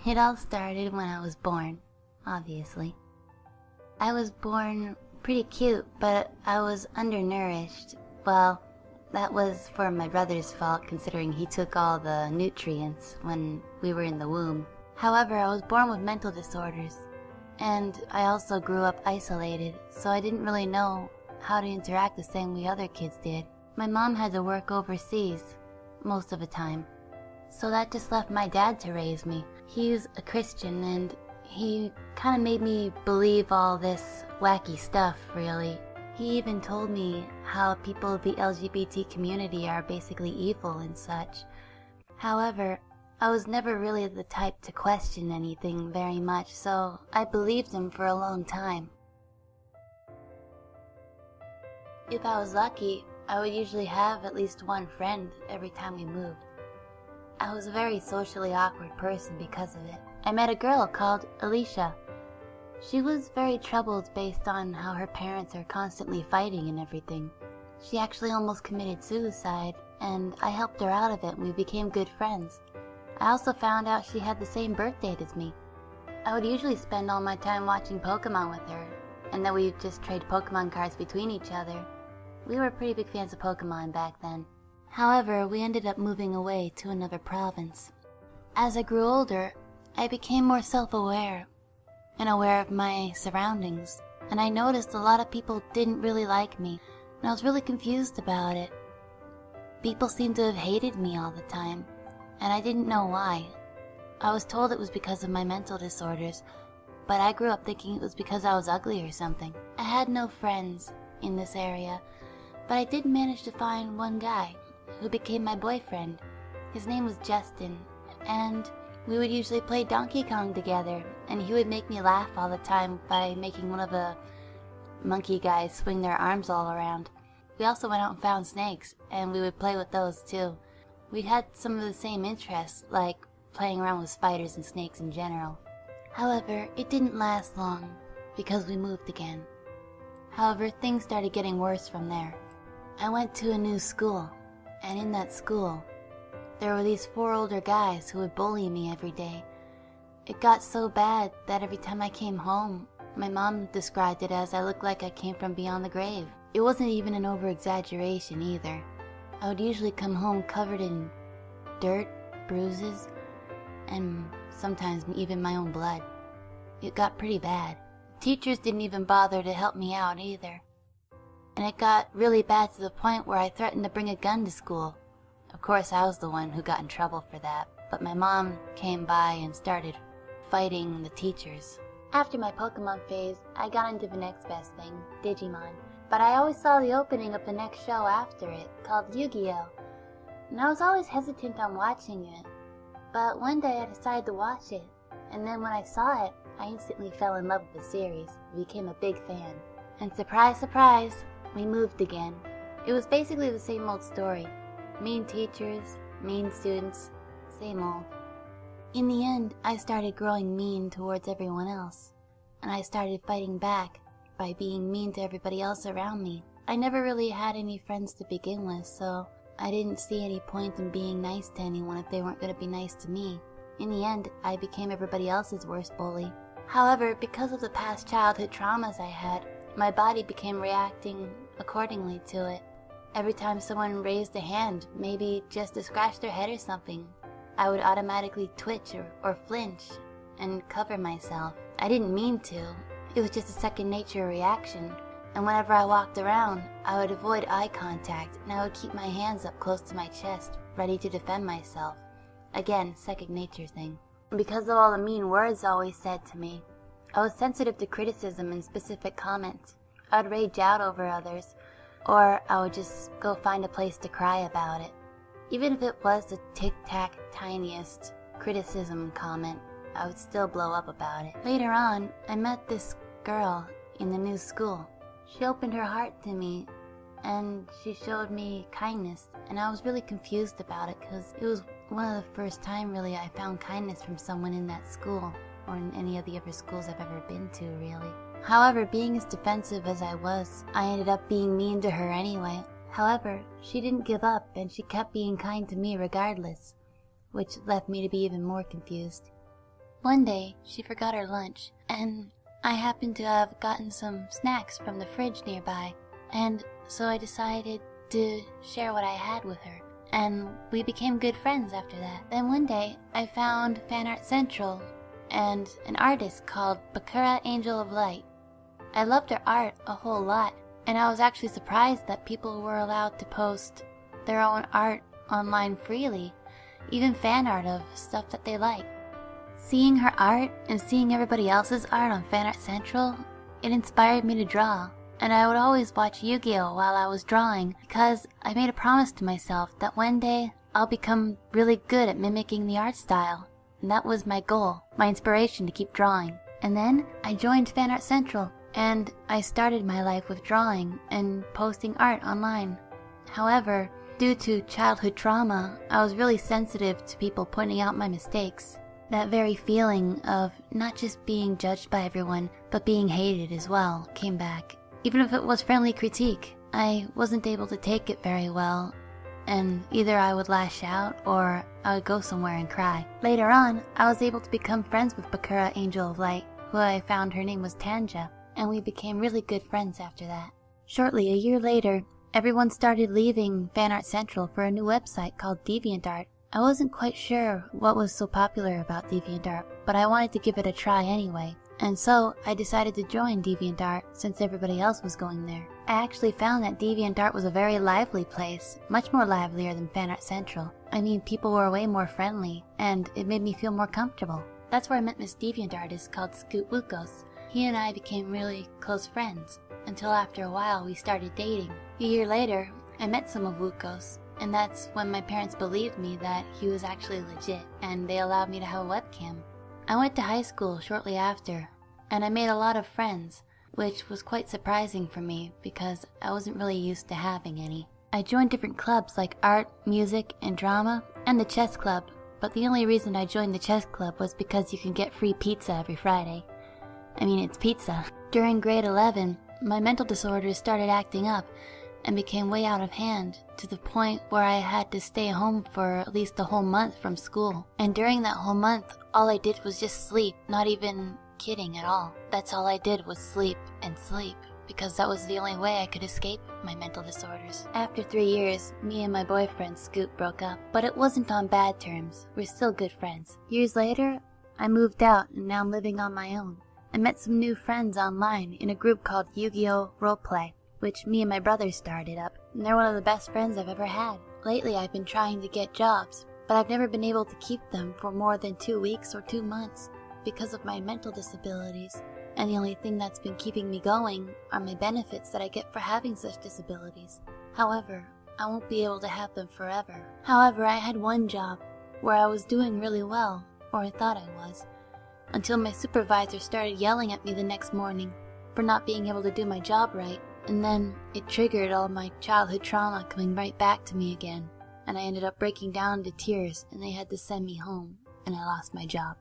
It all started when I was born, obviously. I was born pretty cute, but I was undernourished. Well, that was for my brother's fault, considering he took all the nutrients when we were in the womb. However, I was born with mental disorders, and I also grew up isolated, so I didn't really know how to interact the same way other kids did. My mom had to work overseas most of the time, so that just left my dad to raise me. He's a Christian, and he kind of made me believe all this wacky stuff, really. He even told me how people of the LGBT community are basically evil and such. However, I was never really the type to question anything very much, so I believed him for a long time. If I was lucky, I would usually have at least one friend every time we moved. I was a very socially awkward person because of it. I met a girl called Alicia. She was very troubled based on how her parents are constantly fighting and everything. She actually almost committed suicide, and I helped her out of it and we became good friends. I also found out she had the same birth date as me. I would usually spend all my time watching Pokemon with her, and then we'd just trade Pokemon cards between each other. We were pretty big fans of Pokemon back then. However, we ended up moving away to another province. As I grew older, I became more self-aware and aware of my surroundings, and I noticed a lot of people didn't really like me, and I was really confused about it. People seemed to have hated me all the time, and I didn't know why. I was told it was because of my mental disorders, but I grew up thinking it was because I was ugly or something. I had no friends in this area, but I did manage to find one guy who became my boyfriend. His name was Justin, and we would usually play Donkey Kong together, and he would make me laugh all the time by making one of the monkey guys swing their arms all around. We also went out and found snakes, and we would play with those too. We had some of the same interests, like playing around with spiders and snakes in general. However, it didn't last long, because we moved again. However, things started getting worse from there. I went to a new school, and in that school, there were these 4 older guys who would bully me every day. It got so bad that every time I came home, my mom described it as I looked like I came from beyond the grave. It wasn't even an over-exaggeration either. I would usually come home covered in dirt, bruises, and sometimes even my own blood. It got pretty bad. Teachers didn't even bother to help me out either. And it got really bad to the point where I threatened to bring a gun to school. Of course, I was the one who got in trouble for that, but my mom came by and started fighting the teachers. After my Pokemon phase, I got into the next best thing, Digimon. But I always saw the opening of the next show after it, called Yu-Gi-Oh! And I was always hesitant on watching it. But one day I decided to watch it, and then when I saw it, I instantly fell in love with the series and became a big fan. And surprise, surprise, we moved again. It was basically the same old story. Mean teachers, mean students, same old. In the end, I started growing mean towards everyone else, and I started fighting back by being mean to everybody else around me. I never really had any friends to begin with, so I didn't see any point in being nice to anyone if they weren't going to be nice to me. In the end, I became everybody else's worst bully. However, because of the past childhood traumas I had, my body began reacting accordingly to it. Every time someone raised a hand, maybe just to scratch their head or something, I would automatically twitch or flinch and cover myself. I didn't mean to. It was just a second nature reaction. And whenever I walked around, I would avoid eye contact and I would keep my hands up close to my chest, ready to defend myself. Again, second nature thing. And because of all the mean words always said to me, I was sensitive to criticism and specific comments. I would rage out over others, or I would just go find a place to cry about it. Even if it was the tic-tac tiniest criticism comment, I would still blow up about it. Later on, I met this girl in the new school. She opened her heart to me, and she showed me kindness, and I was really confused about it because it was one of the first time really I found kindness from someone in that school, or in any of the other schools I've ever been to, really. However, being as defensive as I was, I ended up being mean to her anyway. However, she didn't give up, and she kept being kind to me regardless, which left me to be even more confused. One day, she forgot her lunch, and I happened to have gotten some snacks from the fridge nearby, and so I decided to share what I had with her, and we became good friends after that. Then one day, I found Fan Art Central and an artist called Bakura Angel of Light. I loved her art a whole lot, and I was actually surprised that people were allowed to post their own art online freely, even fan art of stuff that they like. Seeing her art and seeing everybody else's art on Fan Art Central, it inspired me to draw, and I would always watch Yu-Gi-Oh! While I was drawing because I made a promise to myself that one day I'll become really good at mimicking the art style, and that was my goal, my inspiration to keep drawing. And then I joined Fan Art Central, and I started my life with drawing and posting art online. However, due to childhood trauma, I was really sensitive to people pointing out my mistakes. That very feeling of not just being judged by everyone, but being hated as well came back. Even if it was friendly critique, I wasn't able to take it very well, and either I would lash out or I would go somewhere and cry. Later on, I was able to become friends with Bakura Angel of Light, who I found her name was Tanja, and we became really good friends after that. Shortly, a year later, everyone started leaving Fan Art Central for a new website called DeviantArt. I wasn't quite sure what was so popular about DeviantArt, but I wanted to give it a try anyway, and so I decided to join DeviantArt since everybody else was going there. I actually found that DeviantArt was a very lively place, much more livelier than Fan Art Central. I mean, people were way more friendly, and it made me feel more comfortable. That's where I met this Deviant artist called Scoot Wukos. He and I became really close friends, until after a while we started dating. A year later, I met some of Wukos, and that's when my parents believed me that he was actually legit, and they allowed me to have a webcam. I went to high school shortly after, and I made a lot of friends, which was quite surprising for me because I wasn't really used to having any. I joined different clubs like art, music, and drama, and the chess club, but the only reason I joined the chess club was because you can get free pizza every Friday. I mean, it's pizza. During grade 11, my mental disorders started acting up and became way out of hand, to the point where I had to stay home for at least a whole month from school. And during that whole month, all I did was just sleep, not even kidding at all. That's all I did was sleep and sleep, because that was the only way I could escape my mental disorders. After 3 years, me and my boyfriend Scoot broke up, but it wasn't on bad terms. We're still good friends. Years later, I moved out and now I'm living on my own. I met some new friends online in a group called Yu-Gi-Oh! Roleplay, which me and my brother started up, and they're one of the best friends I've ever had. Lately I've been trying to get jobs, but I've never been able to keep them for more than 2 weeks or 2 months because of my mental disabilities, and the only thing that's been keeping me going are my benefits that I get for having such disabilities. However, I won't be able to have them forever. However, I had one job where I was doing really well, or I thought I was, until my supervisor started yelling at me the next morning for not being able to do my job right. And then it triggered all my childhood trauma coming right back to me again, and I ended up breaking down into tears, and they had to send me home, and I lost my job.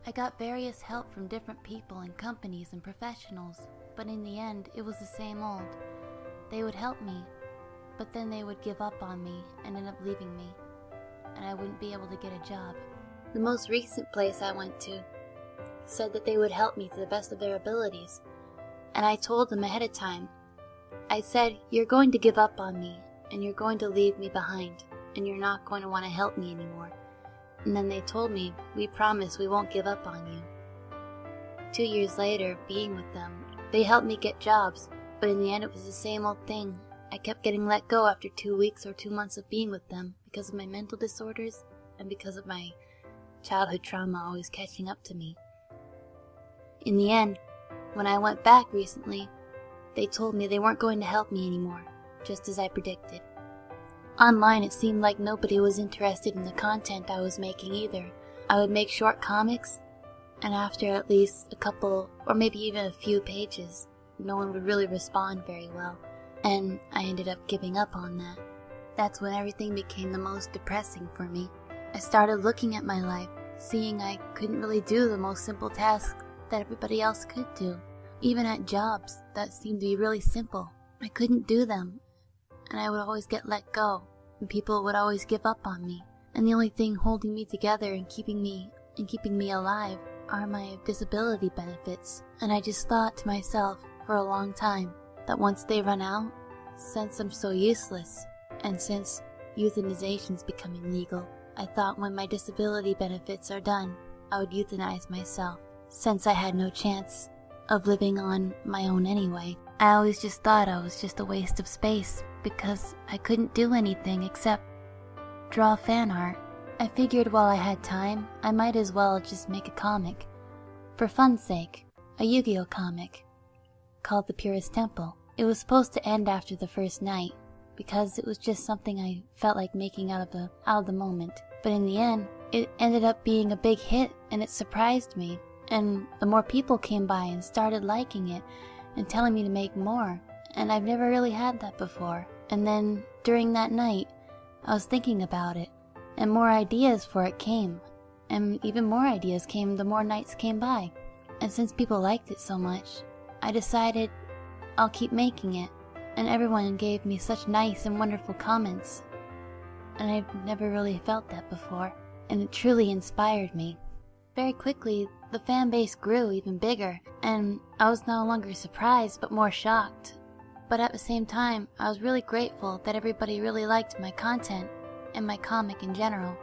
I got various help from different people and companies and professionals, but in the end it was the same old. They would help me, but then they would give up on me and end up leaving me, and I wouldn't be able to get a job. The most recent place I went to said that they would help me to the best of their abilities, and I told them ahead of time. I said, you're going to give up on me, and you're going to leave me behind, and you're not going to want to help me anymore. And then they told me, we promise we won't give up on you. 2 years later, being with them, they helped me get jobs, but in the end it was the same old thing. I kept getting let go after 2 weeks or 2 months of being with them because of my mental disorders and because of my childhood trauma always catching up to me. In the end, when I went back recently, they told me they weren't going to help me anymore, just as I predicted. Online it seemed like nobody was interested in the content I was making either. I would make short comics, and after at least a couple, or maybe even a few pages, no one would really respond very well, and I ended up giving up on that. That's when everything became the most depressing for me. I started looking at my life, seeing I couldn't really do the most simple tasks that everybody else could do. Even at jobs that seemed to be really simple, I couldn't do them, and I would always get let go, and people would always give up on me. And the only thing holding me together and keeping me alive are my disability benefits, and I just thought to myself for a long time that once they run out, since I'm so useless, and since euthanization's becoming legal, I thought when my disability benefits are done, I would euthanize myself, since I had no chance of living on my own anyway. I always just thought I was just a waste of space, because I couldn't do anything except draw fan art. I figured while I had time, I might as well just make a comic. For fun's sake, a Yu-Gi-Oh comic, called The Purest Temple. It was supposed to end after the first night, because it was just something I felt like making out of the moment. But in the end, it ended up being a big hit, and it surprised me. And the more people came by and started liking it, and telling me to make more, and I've never really had that before. And then, during that night, I was thinking about it, and more ideas for it came, and even more ideas came the more nights came by. And since people liked it so much, I decided I'll keep making it, and everyone gave me such nice and wonderful comments, and I've never really felt that before, and it truly inspired me. Very quickly, the fan base grew even bigger, and I was no longer surprised but more shocked. But at the same time, I was really grateful that everybody really liked my content and my comic in general.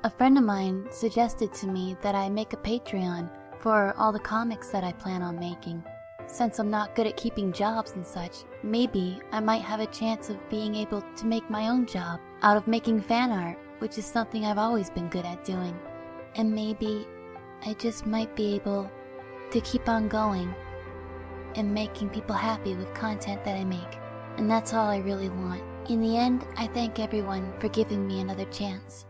A friend of mine suggested to me that I make a Patreon for all the comics that I plan on making. Since I'm not good at keeping jobs and such, maybe I might have a chance of being able to make my own job out of making fan art, which is something I've always been good at doing. And maybe I just might be able to keep on going and making people happy with content that I make. And that's all I really want. In the end, I thank everyone for giving me another chance.